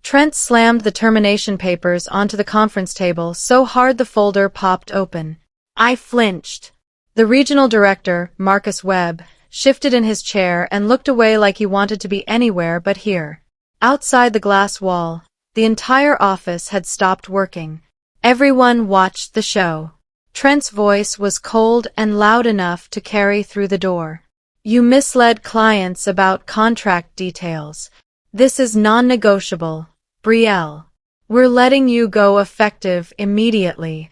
Trent slammed the termination papers onto the conference table so hard the folder popped open. I flinched. The regional director, Marcus Webb, shifted in his chair and looked away like he wanted to be anywhere but here. Outside the glass wall, the entire office had stopped working. Everyone watched the show. Trent's voice was cold and loud enough to carry through the door. You misled clients about contract details. This is non-negotiable, Brielle. We're letting you go effective immediately.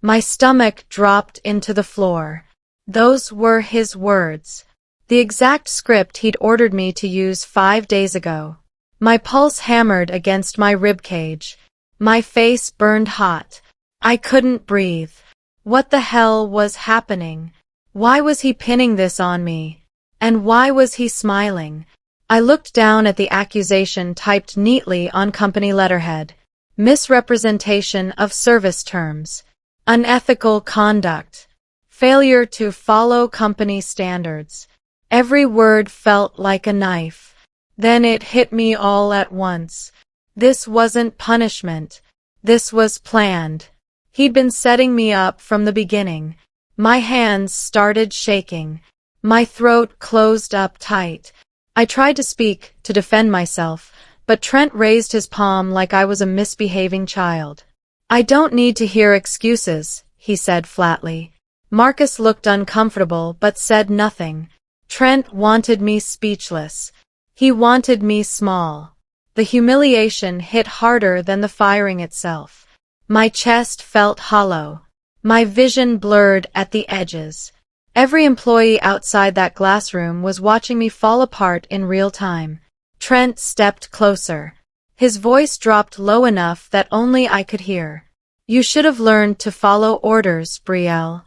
My stomach dropped into the floor. Those were his words. The exact script he'd ordered me to use 5 days ago. My pulse hammered against my ribcage. My face burned hot. I couldn't breathe. What the hell was happening? Why was he pinning this on me? And why was he smiling? I looked down at the accusation typed neatly on company letterhead. Misrepresentation of service terms. Unethical conduct. Failure to follow company standards. Every word felt like a knife. Then it hit me all at once. This wasn't punishment. This was planned. He'd been setting me up from the beginning. My hands started shaking. My throat closed up tight. I tried to speak, to defend myself, but Trent raised his palm like I was a misbehaving child. I don't need to hear excuses, he said flatly. Marcus looked uncomfortable but said nothing. Trent wanted me speechless. He wanted me small. The humiliation hit harder than the firing itself. My chest felt hollow. My vision blurred at the edges. Every employee outside that glass room was watching me fall apart in real time. Trent stepped closer. His voice dropped low enough that only I could hear. You should have learned to follow orders, Brielle.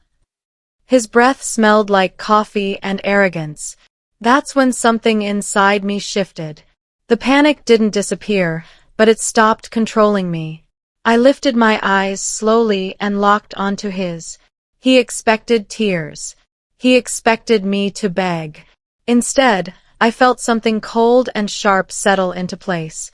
His breath smelled like coffee and arrogance. That's when something inside me shifted. The panic didn't disappear, but it stopped controlling me. I lifted my eyes slowly and locked onto his. He expected tears. He expected me to beg. Instead, I felt something cold and sharp settle into place.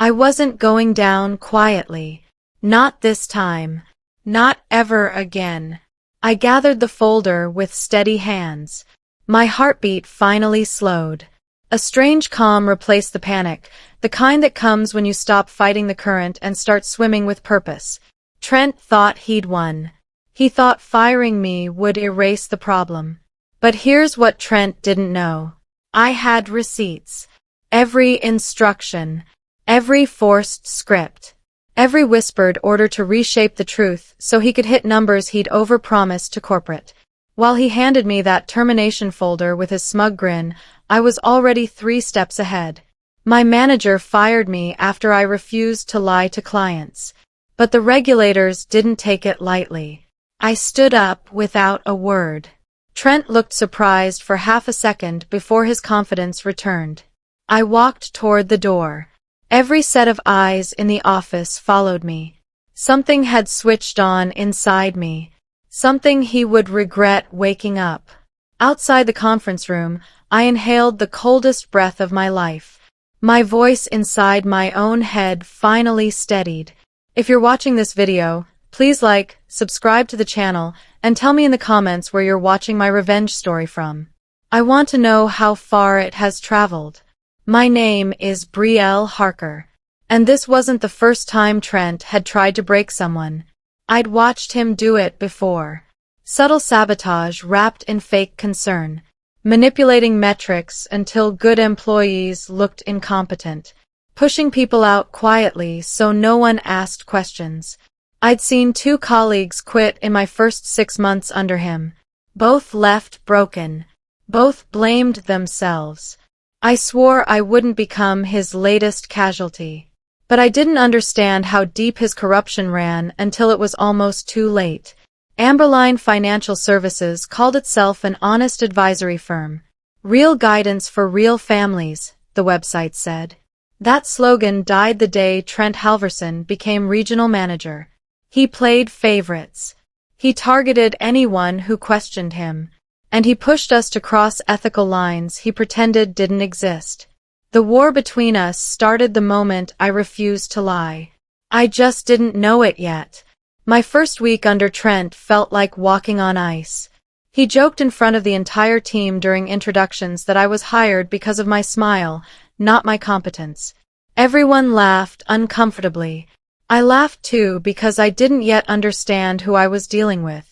I wasn't going down quietly. Not this time. Not ever again. I gathered the folder with steady hands. My heartbeat finally slowed. A strange calm replaced the panic, the kind that comes when you stop fighting the current and start swimming with purpose. Trent thought he'd won. He thought firing me would erase the problem. But here's what Trent didn't know. I had receipts. Every instruction. Every forced script. Every whispered order to reshape the truth so he could hit numbers he'd overpromised to corporate. While he handed me that termination folder with his smug grin, I was already 3 steps ahead. My manager fired me after I refused to lie to clients. But the regulators didn't take it lightly. I stood up without a word. Trent looked surprised for half a second before his confidence returned. I walked toward the door. Every set of eyes in the office followed me. Something had switched on inside me. Something he would regret waking up. Outside the conference room, I inhaled the coldest breath of my life. My voice inside my own head finally steadied. If you're watching this video, please like, subscribe to the channel, and tell me in the comments where you're watching my revenge story from. I want to know how far it has traveled. My name is Brielle Harker, and this wasn't the first time Trent had tried to break someone. I'd watched him do it before. Subtle sabotage wrapped in fake concern. Manipulating metrics until good employees looked incompetent. Pushing people out quietly so no one asked questions. I'd seen 2 colleagues quit in my first 6 months under him. Both left broken. Both blamed themselves. I swore I wouldn't become his latest casualty. But I didn't understand how deep his corruption ran until it was almost too late. Amberline Financial Services called itself an honest advisory firm. Real guidance for real families, the website said. That slogan died the day Trent Halverson became regional manager. He played favorites. He targeted anyone who questioned him. And he pushed us to cross ethical lines he pretended didn't exist. The war between us started the moment I refused to lie. I just didn't know it yet. My first week under Trent felt like walking on ice. He joked in front of the entire team during introductions that I was hired because of my smile, not my competence. Everyone laughed uncomfortably. I laughed too because I didn't yet understand who I was dealing with.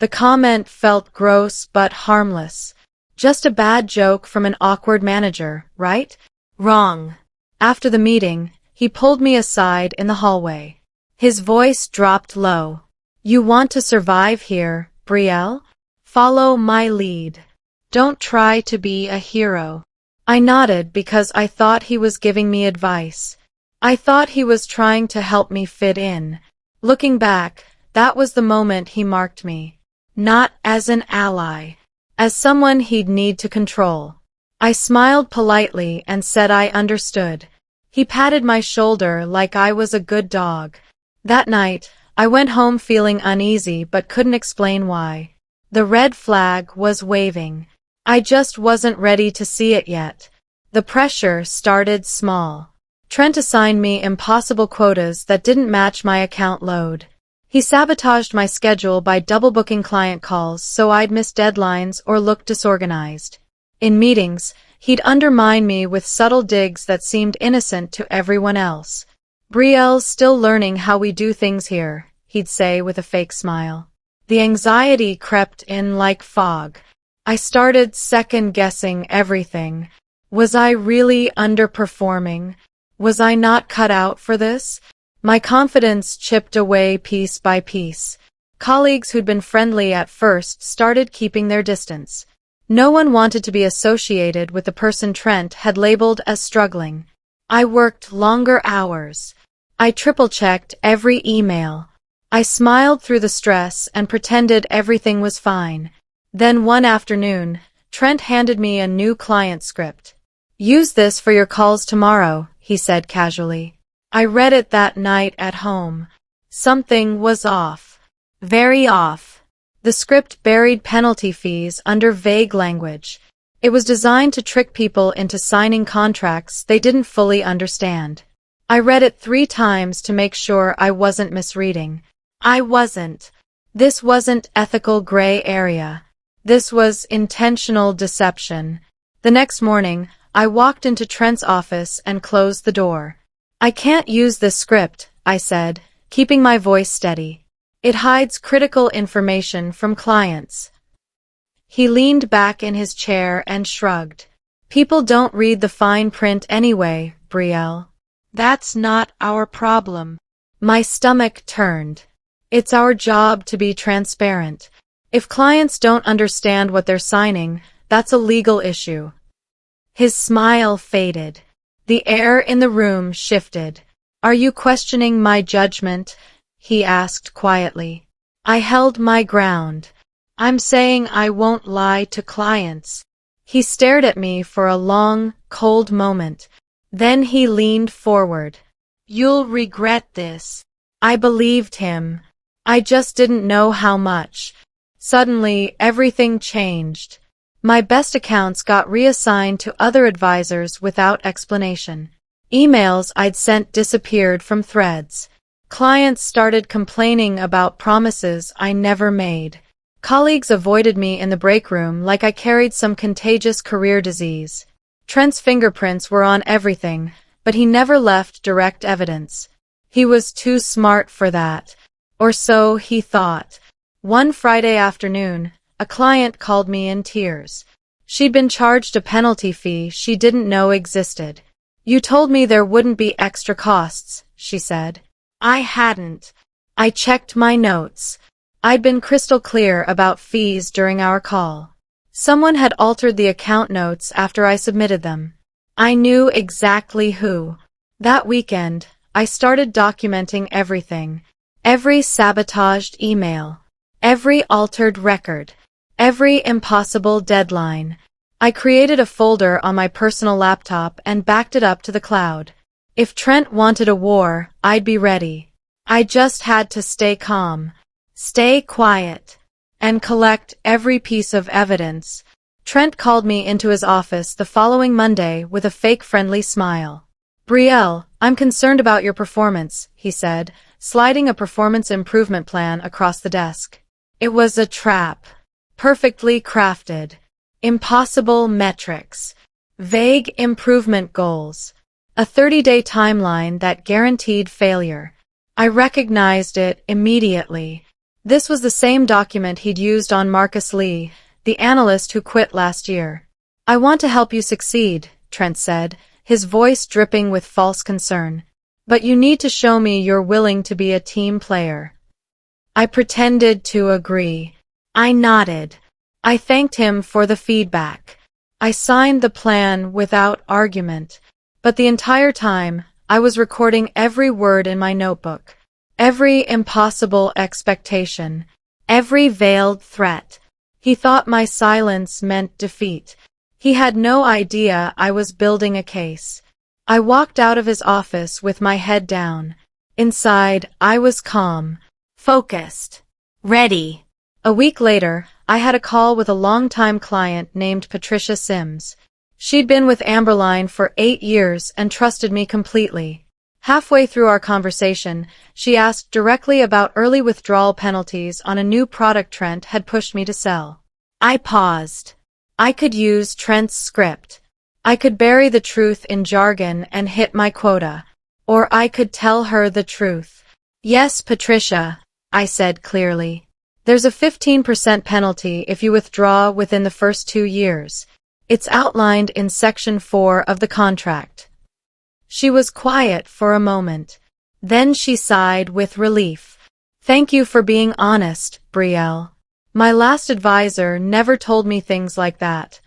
The comment felt gross but harmless. Just a bad joke from an awkward manager, right? Wrong. After the meeting, he pulled me aside in the hallway. His voice dropped low. You want to survive here, Brielle? Follow my lead. Don't try to be a hero. I nodded because I thought he was giving me advice. I thought he was trying to help me fit in. Looking back, that was the moment he marked me. Not as an ally. As someone he'd need to control. I smiled politely and said I understood. He patted my shoulder like I was a good dog. That night, I went home feeling uneasy but couldn't explain why. The red flag was waving. I just wasn't ready to see it yet. The pressure started small. Trent assigned me impossible quotas that didn't match my account load. He sabotaged my schedule by double-booking client calls so I'd miss deadlines or look disorganized. In meetings, he'd undermine me with subtle digs that seemed innocent to everyone else. Brielle's still learning how we do things here, he'd say with a fake smile. The anxiety crept in like fog. I started second-guessing everything. Was I really underperforming? Was I not cut out for this? My confidence chipped away piece by piece. Colleagues who'd been friendly at first started keeping their distance. No one wanted to be associated with the person Trent had labeled as struggling. I worked longer hours. I triple-checked every email. I smiled through the stress and pretended everything was fine. Then one afternoon, Trent handed me a new client script. Use this for your calls tomorrow, he said casually. I read it that night at home. Something was off. Very off. The script buried penalty fees under vague language. It was designed to trick people into signing contracts they didn't fully understand. I read it 3 times to make sure I wasn't misreading. I wasn't. This wasn't ethical gray area. This was intentional deception. The next morning, I walked into Trent's office and closed the door. I can't use this script, I said, keeping my voice steady. It hides critical information from clients. He leaned back in his chair and shrugged. People don't read the fine print anyway, Brielle. That's not our problem. My stomach turned. It's our job to be transparent. If clients don't understand what they're signing, that's a legal issue. His smile faded. The air in the room shifted. Are you questioning my judgment? He asked quietly. I held my ground. I'm saying I won't lie to clients. He stared at me for a long, cold moment. Then he leaned forward. You'll regret this. I believed him. I just didn't know how much. Suddenly, everything changed. My best accounts got reassigned to other advisors without explanation. Emails I'd sent disappeared from threads. Clients started complaining about promises I never made. Colleagues avoided me in the break room like I carried some contagious career disease. Trent's fingerprints were on everything, but he never left direct evidence. He was too smart for that. Or so he thought. One Friday afternoon, a client called me in tears. She'd been charged a penalty fee she didn't know existed. You told me there wouldn't be extra costs, she said. I hadn't. I checked my notes. I'd been crystal clear about fees during our call. Someone had altered the account notes after I submitted them. I knew exactly who. That weekend, I started documenting everything. Every sabotaged email. Every altered record. Every impossible deadline. I created a folder on my personal laptop and backed it up to the cloud. If Trent wanted a war, I'd be ready. I just had to stay calm, stay quiet, and collect every piece of evidence. Trent called me into his office the following Monday with a fake friendly smile. Brielle, I'm concerned about your performance, he said, sliding a performance improvement plan across the desk. It was a trap. Perfectly crafted. Impossible metrics. Vague improvement goals. A 30-day timeline that guaranteed failure. I recognized it immediately. This was the same document he'd used on Marcus Lee, the analyst who quit last year. I want to help you succeed, Trent said, his voice dripping with false concern. But you need to show me you're willing to be a team player. I pretended to agree. I nodded. I thanked him for the feedback. I signed the plan without argument. But the entire time, I was recording every word in my notebook. Every impossible expectation. Every veiled threat. He thought my silence meant defeat. He had no idea I was building a case. I walked out of his office with my head down. Inside, I was calm, focused, ready. A week later, I had a call with a longtime client named Patricia Sims. She'd been with Amberline for 8 years and trusted me completely. Halfway through our conversation, she asked directly about early withdrawal penalties on a new product Trent had pushed me to sell. I paused. I could use Trent's script. I could bury the truth in jargon and hit my quota. Or I could tell her the truth. Yes, Patricia, I said clearly. There's a 15% penalty if you withdraw within the first 2 years. It's outlined in Section 4 of the contract. She was quiet for a moment. Then she sighed with relief. Thank you for being honest, Brielle. My last advisor never told me things like that.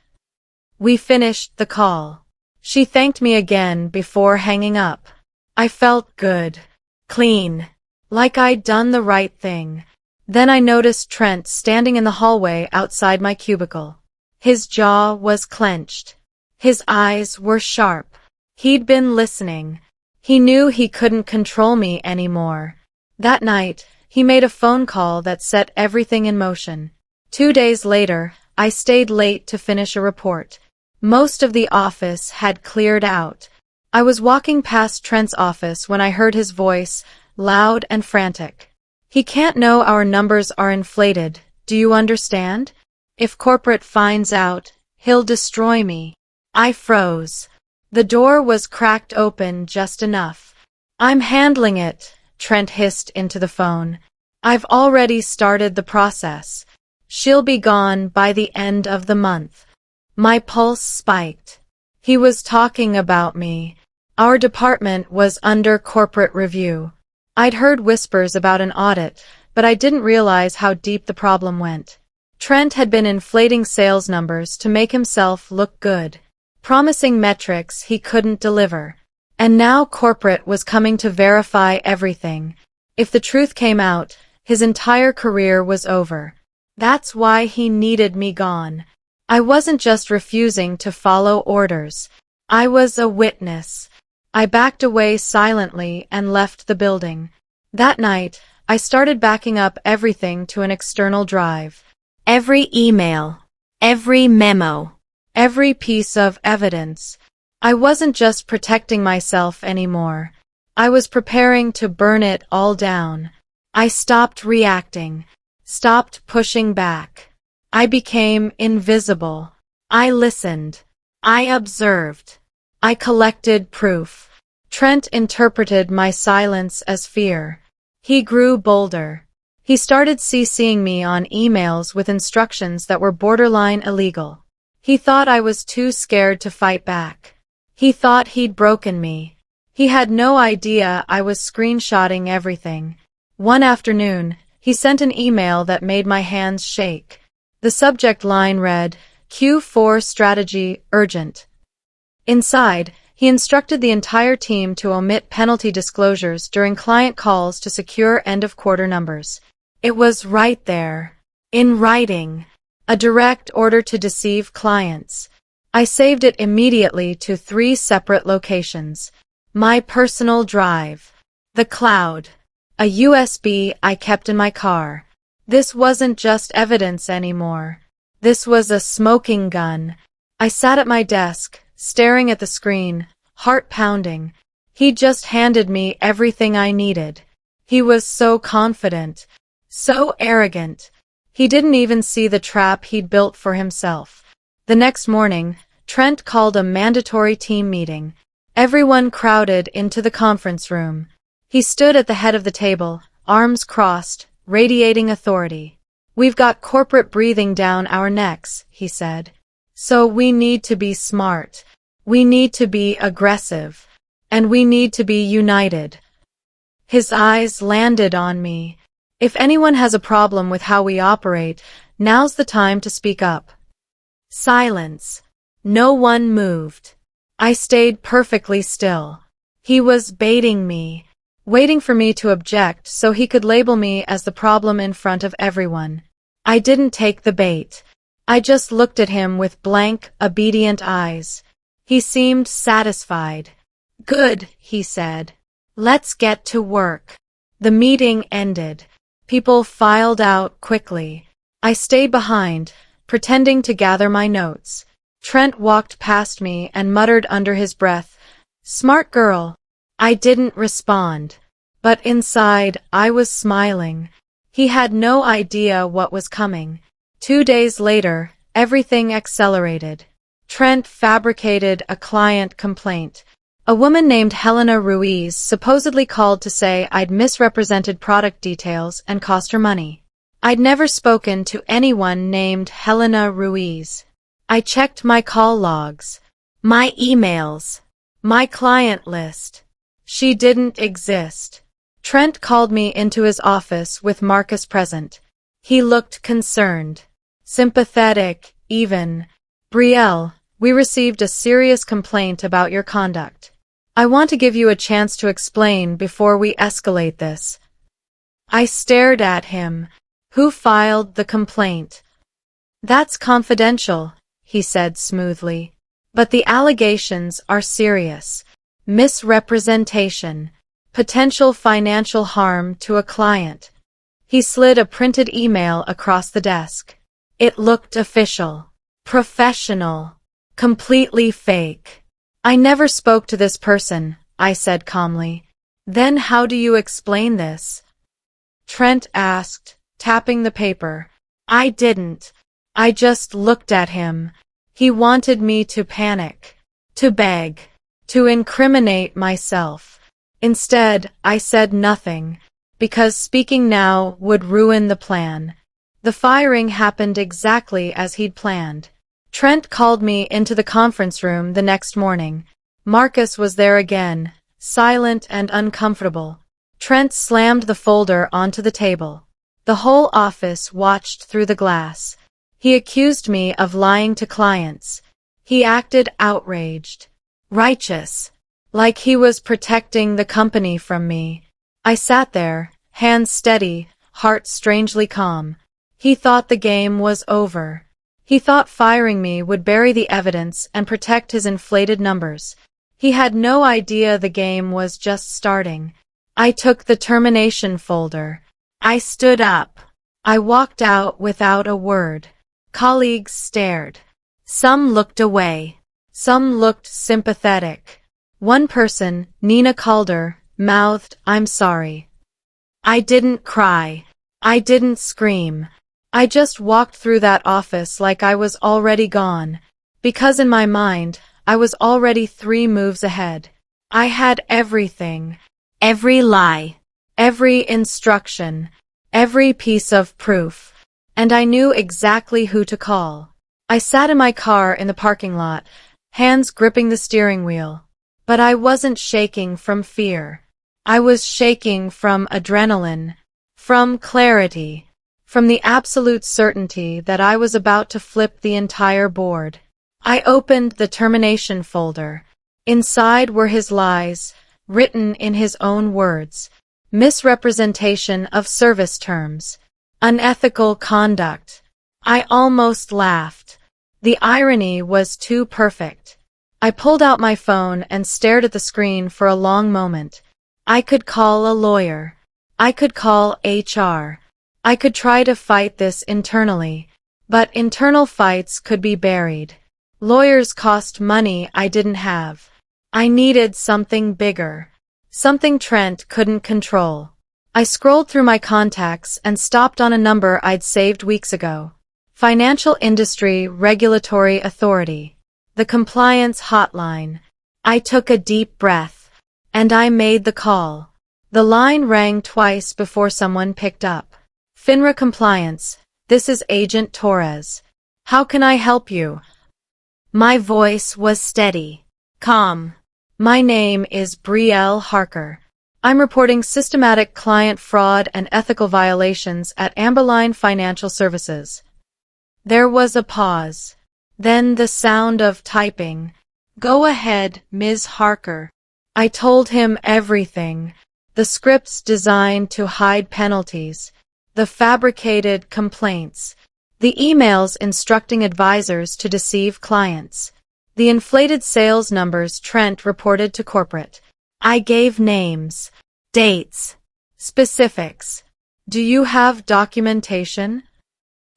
We finished the call. She thanked me again before hanging up. I felt good. Clean. Like I'd done the right thing. Then I noticed Trent standing in the hallway outside my cubicle. His jaw was clenched. His eyes were sharp. He'd been listening. He knew he couldn't control me anymore. That night, he made a phone call that set everything in motion. 2 days later, I stayed late to finish a report. Most of the office had cleared out. I was walking past Trent's office when I heard his voice, loud and frantic. He can't know our numbers are inflated, do you understand? If corporate finds out, he'll destroy me. I froze. The door was cracked open just enough. I'm handling it, Trent hissed into the phone. I've already started the process. She'll be gone by the end of the month. My pulse spiked. He was talking about me. Our department was under corporate review. I'd heard whispers about an audit, but I didn't realize how deep the problem went. Trent had been inflating sales numbers to make himself look good, promising metrics he couldn't deliver. And now corporate was coming to verify everything. If the truth came out, his entire career was over. That's why he needed me gone. I wasn't just refusing to follow orders. I was a witness. I backed away silently and left the building. That night, I started backing up everything to an external drive. Every email, every memo, every piece of evidence. I wasn't just protecting myself anymore. I was preparing to burn it all down. I stopped reacting, stopped pushing back. I became invisible. I listened. I observed. I collected proof. Trent interpreted my silence as fear. He grew bolder. He started CCing me on emails with instructions that were borderline illegal. He thought I was too scared to fight back. He thought he'd broken me. He had no idea I was screenshotting everything. One afternoon, he sent an email that made my hands shake. The subject line read, Q4 Strategy Urgent. Inside, he instructed the entire team to omit penalty disclosures during client calls to secure end-of-quarter numbers. It was right there. In writing. A direct order to deceive clients. I saved it immediately to 3 separate locations. My personal drive. The cloud. A USB I kept in my car. This wasn't just evidence anymore. This was a smoking gun. I sat at my desk, staring at the screen, heart pounding. He just handed me everything I needed. He was so confident, so arrogant. He didn't even see the trap he'd built for himself. The next morning, Trent called a mandatory team meeting. Everyone crowded into the conference room. He stood at the head of the table, arms crossed, radiating authority. "We've got corporate breathing down our necks," he said. "So we need to be smart. We need to be aggressive. And we need to be united." His eyes landed on me. If anyone has a problem with how we operate, now's the time to speak up. Silence. No one moved. I stayed perfectly still. He was baiting me, waiting for me to object so he could label me as the problem in front of everyone. I didn't take the bait. I just looked at him with blank, obedient eyes. He seemed satisfied. "Good," he said. "Let's get to work." The meeting ended. People filed out quickly. I stayed behind, pretending to gather my notes. Trent walked past me and muttered under his breath, "Smart girl." I didn't respond. But inside, I was smiling. He had no idea what was coming. 2 days later, everything accelerated. Trent fabricated a client complaint. A woman named Helena Ruiz supposedly called to say I'd misrepresented product details and cost her money. I'd never spoken to anyone named Helena Ruiz. I checked my call logs, my emails, my client list. She didn't exist. Trent called me into his office with Marcus present. He looked concerned, sympathetic, even. "Brielle, we received a serious complaint about your conduct. I want to give you a chance to explain before we escalate this." I stared at him. "Who filed the complaint?" "That's confidential," he said smoothly. "But the allegations are serious. Misrepresentation. Potential financial harm to a client." He slid a printed email across the desk. It looked official, professional, completely fake. "I never spoke to this person," I said calmly. "Then how do you explain this?" Trent asked, tapping the paper. I didn't. I just looked at him. He wanted me to panic, to beg, to incriminate myself. Instead, I said nothing, because speaking now would ruin the plan. The firing happened exactly as he'd planned. Trent called me into the conference room the next morning. Marcus was there again, silent and uncomfortable. Trent slammed the folder onto the table. The whole office watched through the glass. He accused me of lying to clients. He acted outraged, righteous, like he was protecting the company from me. I sat there, hands steady, heart strangely calm. He thought the game was over. He thought firing me would bury the evidence and protect his inflated numbers. He had no idea the game was just starting. I took the termination folder. I stood up. I walked out without a word. Colleagues stared. Some looked away. Some looked sympathetic. One person, Nina Calder, mouthed, "I'm sorry." I didn't cry. I didn't scream. I just walked through that office like I was already gone, because in my mind, I was already 3 moves ahead. I had everything, every lie, every instruction, every piece of proof, and I knew exactly who to call. I sat in my car in the parking lot, hands gripping the steering wheel, but I wasn't shaking from fear. I was shaking from adrenaline, from clarity. From the absolute certainty that I was about to flip the entire board. I opened the termination folder. Inside were his lies, written in his own words. Misrepresentation of service terms. Unethical conduct. I almost laughed. The irony was too perfect. I pulled out my phone and stared at the screen for a long moment. I could call a lawyer. I could call HR. I could try to fight this internally, But internal fights could be buried. Lawyers cost money I didn't have. I needed something bigger. Something Trent couldn't control. I scrolled through my contacts and stopped on a number I'd saved weeks ago. Financial Industry Regulatory Authority. The compliance hotline. I took a deep breath. And I made the call. The line rang twice before someone picked up. FINRA Compliance. This is Agent Torres. How can I help you? My voice was steady. Calm. My name is Brielle Harker. I'm reporting systematic client fraud and ethical violations at Amberline Financial Services. There was a pause. Then the sound of typing. Go ahead, Ms. Harker. I told him everything. The scripts designed to hide penalties. The fabricated complaints. The emails instructing advisors to deceive clients. The inflated sales numbers Trent reported to corporate. I gave names, dates, specifics. Do you have documentation?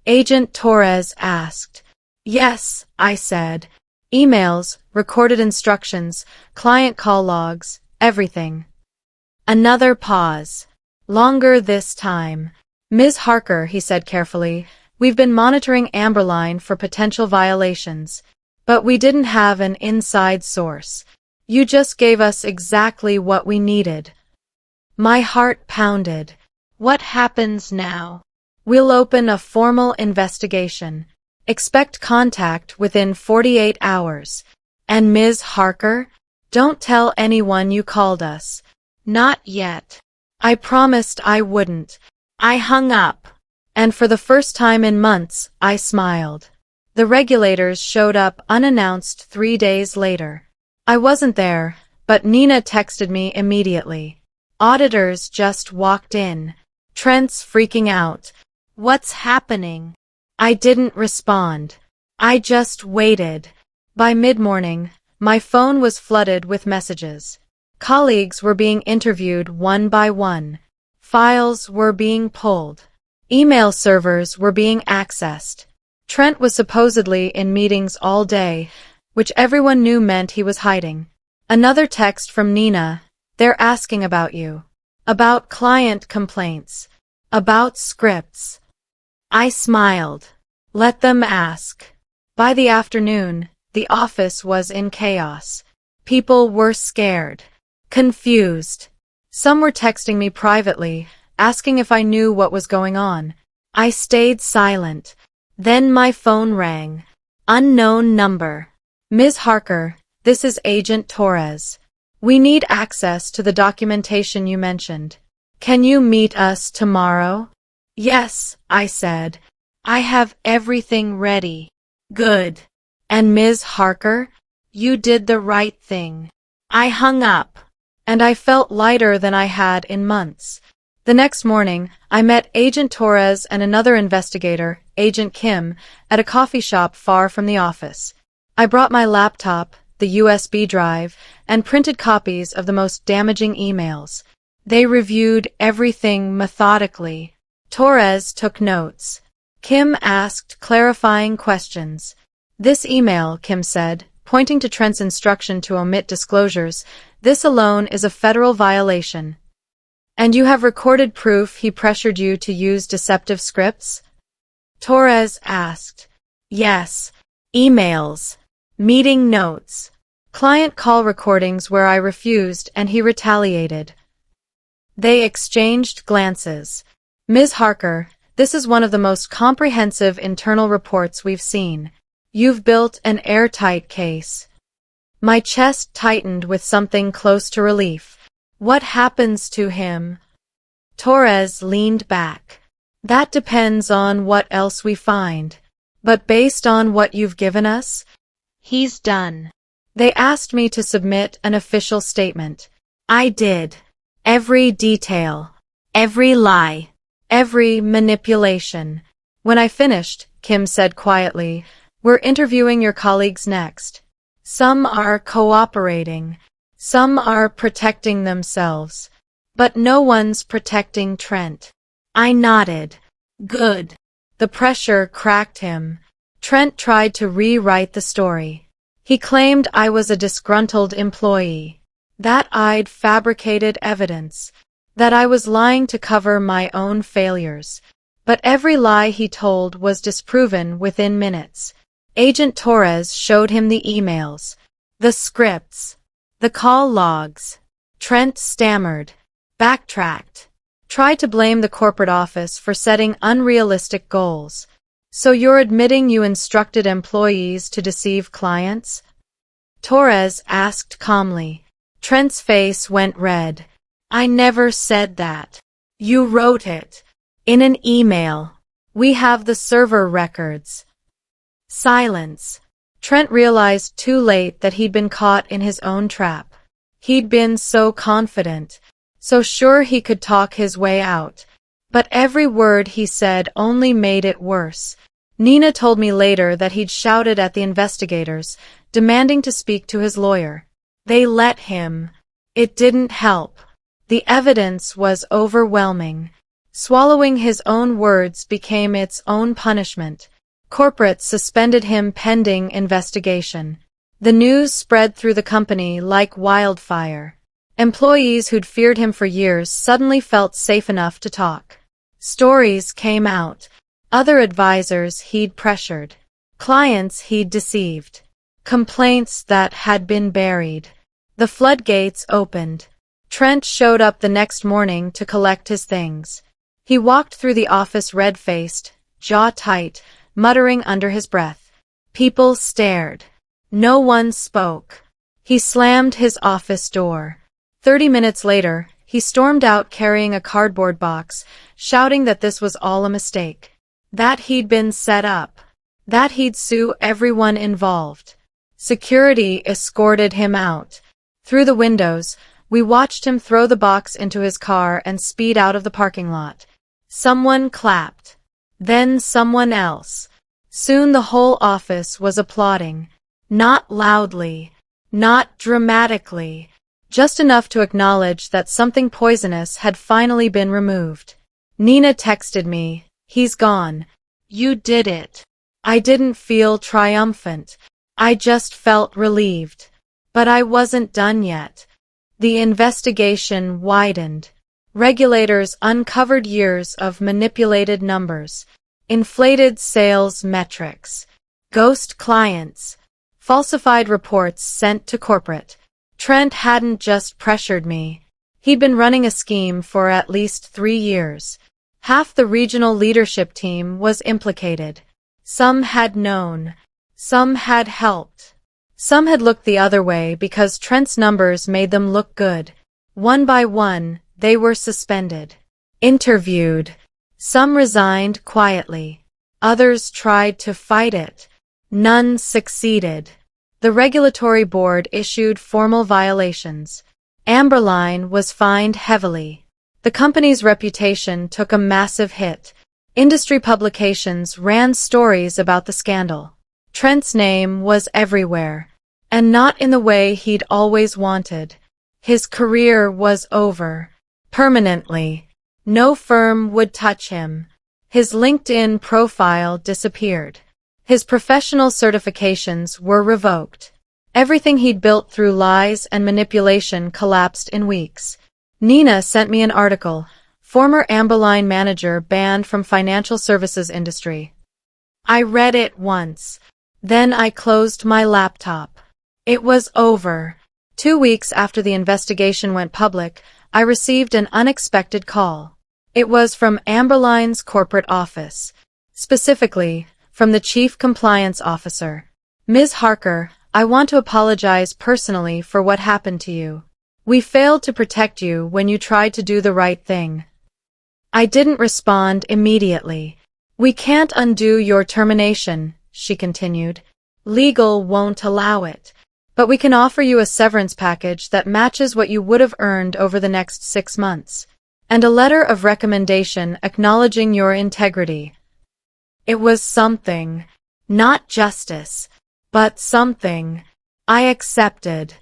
Agent Torres asked. Yes, I said. Emails, recorded instructions, client call logs, everything. Another pause. Longer this time. Ms. Harker, he said carefully, we've been monitoring Amberline for potential violations, but we didn't have an inside source. You just gave us exactly what we needed. My heart pounded. What happens now? We'll open a formal investigation. Expect contact within 48 hours. And Ms. Harker, don't tell anyone you called us. Not yet. I promised I wouldn't. I hung up. And for the first time in months, I smiled. The regulators showed up unannounced 3 days later. I wasn't there, but Nina texted me immediately. Auditors just walked in. Trent's freaking out. What's happening? I didn't respond. I just waited. By mid-morning, my phone was flooded with messages. Colleagues were being interviewed one by one. Files were being pulled. Email servers were being accessed. Trent was supposedly in meetings all day, which everyone knew meant he was hiding. Another text from Nina. They're asking about you. About client complaints. About scripts. I smiled. Let them ask. By the afternoon, the office was in chaos. People were scared. Confused. Some were texting me privately, asking if I knew what was going on. I stayed silent. Then my phone rang. Unknown number. Ms. Harker, this is Agent Torres. We need access to the documentation you mentioned. Can you meet us tomorrow? Yes, I said. I have everything ready. Good. And Ms. Harker, you did the right thing. I hung up. And I felt lighter than I had in months. The next morning, I met Agent Torres and another investigator, Agent Kim, at a coffee shop far from the office. I brought my laptop, the USB drive, and printed copies of the most damaging emails. They reviewed everything methodically. Torres took notes. Kim asked clarifying questions. This email, Kim said, pointing to Trent's instruction to omit disclosures, this alone is a federal violation. And you have recorded proof he pressured you to use deceptive scripts? Torres asked. Yes. Emails. Meeting notes. Client call recordings where I refused and he retaliated. They exchanged glances. Ms. Harker, this is one of the most comprehensive internal reports we've seen. You've built an airtight case. My chest tightened with something close to relief. What happens to him? Torres leaned back. That depends on what else we find. But based on what you've given us, he's done. They asked me to submit an official statement. I did. Every detail. Every lie. Every manipulation. When I finished, Kim said quietly, we're interviewing your colleagues next. Some are cooperating. Some are protecting themselves. But no one's protecting Trent. I nodded. Good. The pressure cracked him. Trent tried to rewrite the story. He claimed I was a disgruntled employee, that I'd fabricated evidence, that I was lying to cover my own failures. But every lie he told was disproven within minutes. Agent Torres showed him the emails, the scripts, the call logs. Trent stammered, backtracked, tried to blame the corporate office for setting unrealistic goals. So you're admitting you instructed employees to deceive clients? Torres asked calmly. Trent's face went red. I never said that. You wrote it. In an email. We have the server records. Silence. Trent realized too late that he'd been caught in his own trap. He'd been so confident, so sure he could talk his way out. But every word he said only made it worse. Nina told me later that he'd shouted at the investigators, demanding to speak to his lawyer. They let him. It didn't help. The evidence was overwhelming. Swallowing his own words became its own punishment. Corporate suspended him pending investigation. The news spread through the company like wildfire. Employees who'd feared him for years suddenly felt safe enough to talk. Stories came out. Other advisors he'd pressured. Clients he'd deceived. Complaints that had been buried. The floodgates opened. Trent showed up the next morning to collect his things. He walked through the office red-faced, jaw tight, muttering under his breath. People stared. No one spoke. He slammed his office door. 30 minutes later, he stormed out carrying a cardboard box, shouting that this was all a mistake. That he'd been set up. That he'd sue everyone involved. Security escorted him out. Through the windows, we watched him throw the box into his car and speed out of the parking lot. Someone clapped. Then someone else. Soon the whole office was applauding. Not loudly. Not dramatically. Just enough to acknowledge that something poisonous had finally been removed. Nina texted me, "He's gone. You did it." I didn't feel triumphant. I just felt relieved. But I wasn't done yet. The investigation widened. Regulators uncovered years of manipulated numbers, inflated sales metrics, ghost clients, falsified reports sent to corporate. Trent hadn't just pressured me. He'd been running a scheme for at least 3 years. Half the regional leadership team was implicated. Some had known. Some had helped. Some had looked the other way because Trent's numbers made them look good. One by one, they were suspended. Interviewed. Some resigned quietly. Others tried to fight it. None succeeded. The regulatory board issued formal violations. Amberline was fined heavily. The company's reputation took a massive hit. Industry publications ran stories about the scandal. Trent's name was everywhere, and not in the way he'd always wanted. His career was over. Permanently. No firm would touch him. His LinkedIn profile disappeared. His professional certifications were revoked. Everything he'd built through lies and manipulation collapsed in weeks. Nina sent me an article, "Former Amberline Manager Banned from Financial Services Industry." I read it once. Then I closed my laptop. It was over. 2 weeks after the investigation went public, I received an unexpected call. It was from Amberline's corporate office. Specifically, from the Chief Compliance Officer. "Ms. Harker, I want to apologize personally for what happened to you. We failed to protect you when you tried to do the right thing." I didn't respond immediately. "We can't undo your termination," she continued. "Legal won't allow it. But we can offer you a severance package that matches what you would have earned over the next 6 months. And a letter of recommendation acknowledging your integrity." It was something. Not justice, but something. I accepted.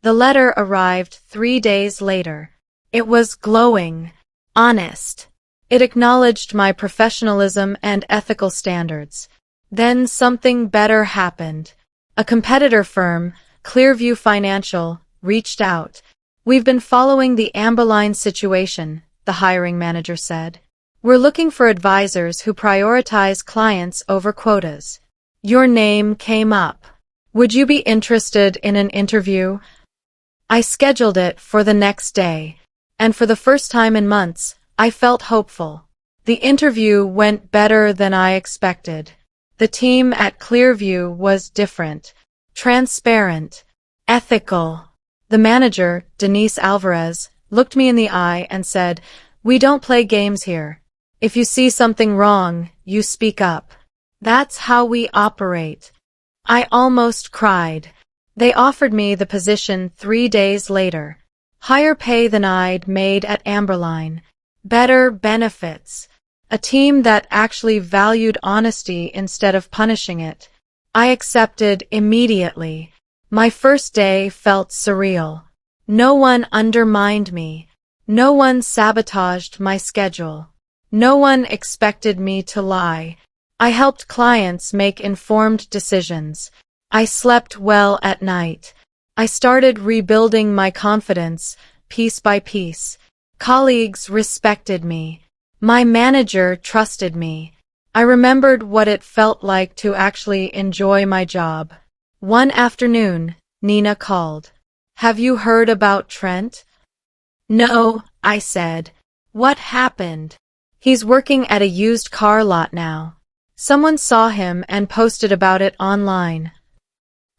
The letter arrived 3 days later. It was glowing. Honest. It acknowledged my professionalism and ethical standards. Then something better happened. A competitor firm, Clearview Financial, reached out. "We've been following the Amberline situation," the hiring manager said. "We're looking for advisors who prioritize clients over quotas. Your name came up. Would you be interested in an interview?" I scheduled it for the next day, and for the first time in months, I felt hopeful. The interview went better than I expected. The team at Clearview was different, transparent, ethical. The manager, Denise Alvarez, looked me in the eye and said, "We don't play games here. If you see something wrong, you speak up. That's how we operate." I almost cried. They offered me the position 3 days later. Higher pay than I'd made at Amberline. Better benefits. A team that actually valued honesty instead of punishing it. I accepted immediately. My first day felt surreal. No one undermined me. No one sabotaged my schedule. No one expected me to lie. I helped clients make informed decisions. I slept well at night. I started rebuilding my confidence, piece by piece. Colleagues respected me. My manager trusted me. I remembered what it felt like to actually enjoy my job. One afternoon, Nina called. "Have you heard about Trent?" "No," I said. "What happened?" "He's working at a used car lot now. Someone saw him and posted about it online."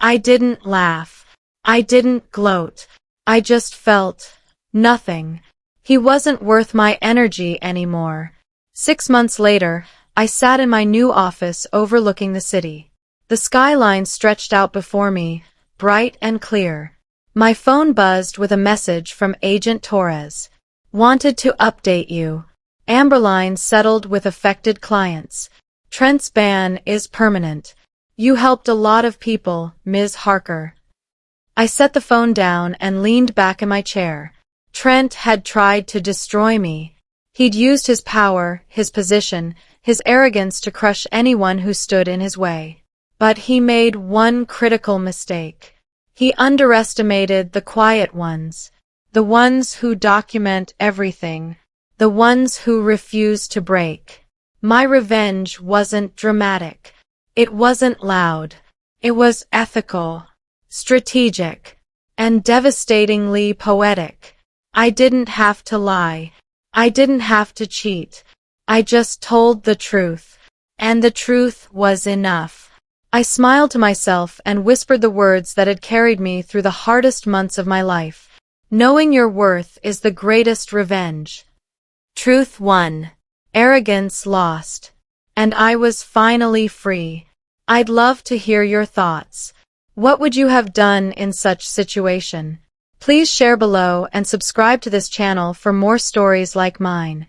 I didn't laugh. I didn't gloat. I just felt nothing. He wasn't worth my energy anymore. 6 months later, I sat in my new office overlooking the city. The skyline stretched out before me, bright and clear. My phone buzzed with a message from Agent Torres. "Wanted to update you. Amberline settled with affected clients. Trent's ban is permanent. You helped a lot of people, Ms. Harker." I set the phone down and leaned back in my chair. Trent had tried to destroy me. He'd used his power, his position, his arrogance to crush anyone who stood in his way. But he made one critical mistake. He underestimated the quiet ones, the ones who document everything, the ones who refuse to break. My revenge wasn't dramatic. It wasn't loud. It was ethical, strategic, and devastatingly poetic. I didn't have to lie. I didn't have to cheat. I just told the truth. And the truth was enough. I smiled to myself and whispered the words that had carried me through the hardest months of my life. Knowing your worth is the greatest revenge. Truth won. Arrogance lost. And I was finally free. I'd love to hear your thoughts. What would you have done in such situation? Please share below and subscribe to this channel for more stories like mine.